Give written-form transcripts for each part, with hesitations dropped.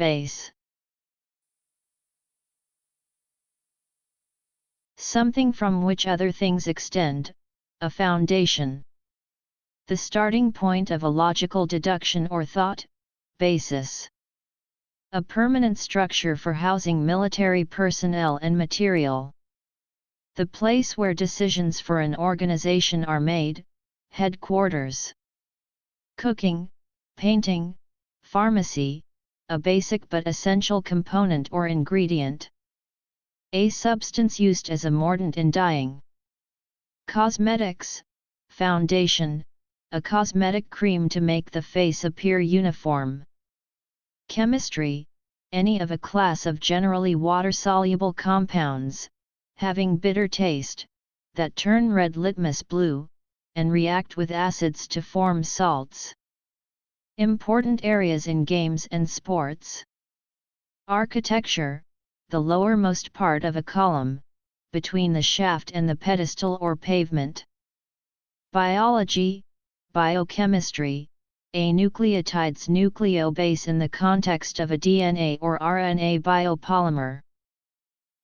Base. Something from which other things extend, a foundation. The starting point of a logical deduction or thought, basis. A permanent structure for housing military personnel and material. The place where decisions for an organization are made, headquarters. Cooking, painting, pharmacy, a basic but essential component or ingredient. A substance used as a mordant in dyeing. Cosmetics, foundation, a cosmetic cream to make the face appear uniform. Chemistry, any of a class of generally water-soluble compounds, having bitter taste, that turn red litmus blue, and react with acids to form salts. Important areas in games and sports. Architecture, the lowermost part of a column, between the shaft and the pedestal or pavement. Biology, biochemistry, a nucleotide's nucleobase in the context of a DNA or RNA biopolymer.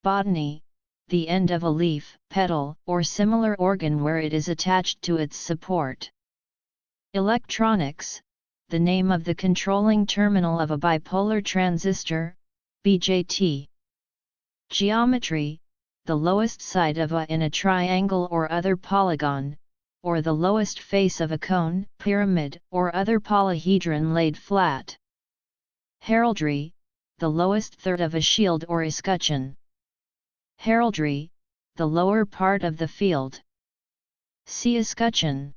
Botany, the end of a leaf, petal, or similar organ where it is attached to its support. Electronics, the name of the controlling terminal of a bipolar transistor, BJT. Geometry, the lowest side of a in a triangle or other polygon, or the lowest face of a cone, pyramid, or other polyhedron laid flat. Heraldry, the lowest third of a shield or escutcheon. Heraldry, the lower part of the field. See escutcheon.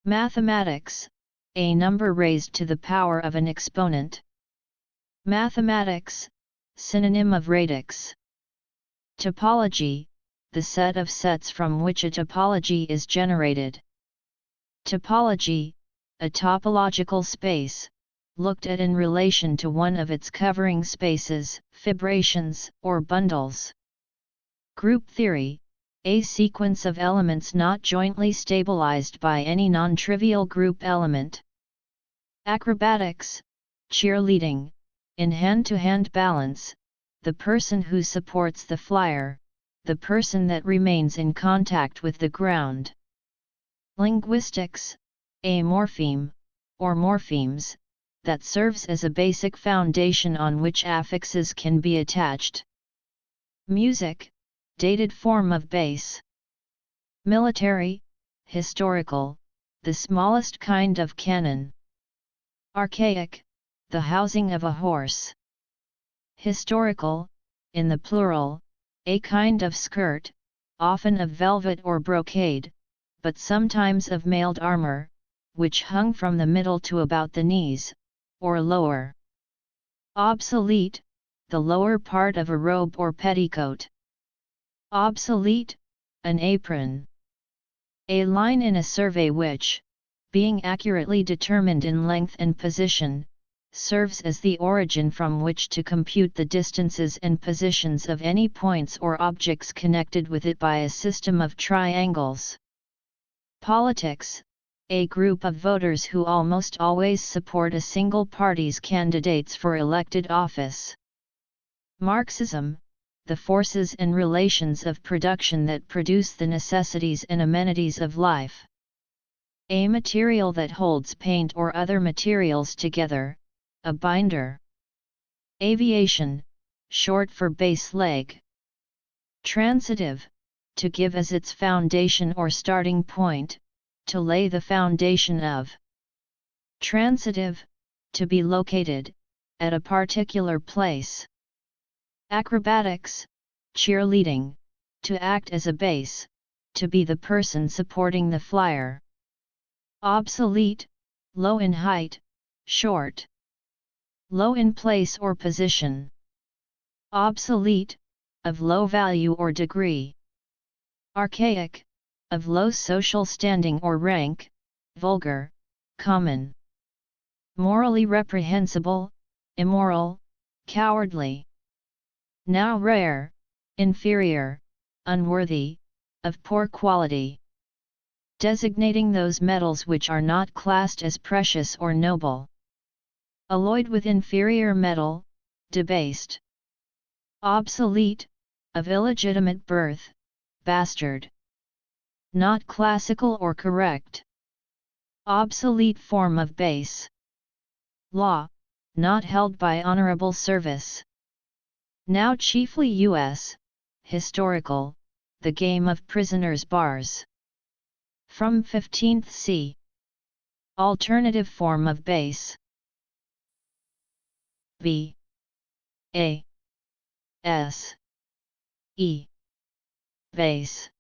Mathematics, a number raised to the power of an exponent. Mathematics, synonym of radix. Topology, the set of sets from which a topology is generated. Topology, a topological space, looked at in relation to one of its covering spaces, fibrations, or bundles. Group theory, a sequence of elements not jointly stabilized by any non-trivial group element. Acrobatics, cheerleading, in hand-to-hand balance, the person who supports the flyer, the person that remains in contact with the ground. Linguistics, a morpheme, or morphemes, that serves as a basic foundation on which affixes can be attached. Music, dated form of bass. Military, historical, the smallest kind of cannon. Archaic, the housing of a horse. Historical, in the plural, a kind of skirt, often of velvet or brocade, but sometimes of mailed armor, which hung from the middle to about the knees, or lower. Obsolete, the lower part of a robe or petticoat. Obsolete, an apron. A line in a survey which, being accurately determined in length and position, serves as the origin from which to compute the distances and positions of any points or objects connected with it by a system of triangles. Politics, a group of voters who almost always support a single party's candidates for elected office. Marxism, the forces and relations of production that produce the necessities and amenities of life. A material that holds paint or other materials together, a binder. Aviation, short for base leg. Transitive, to give as its foundation or starting point, to lay the foundation of. Transitive, to be located, at a particular place. Acrobatics, cheerleading, to act as a base, to be the person supporting the flyer. Obsolete, low in height, short. Low in place or position. Obsolete, of low value or degree. Archaic, of low social standing or rank, vulgar, common. Morally reprehensible, immoral, cowardly. Now rare, inferior, unworthy, of poor quality. Designating those metals which are not classed as precious or noble. alloyed with inferior metal, debased. Obsolete, of illegitimate birth, bastard. Not classical or correct. Obsolete form of base. Law, not held by honorable service. Now chiefly U.S., historical, the game of prisoners' bars. From 15th c. Alternative form of base. B. A. S. E. Base.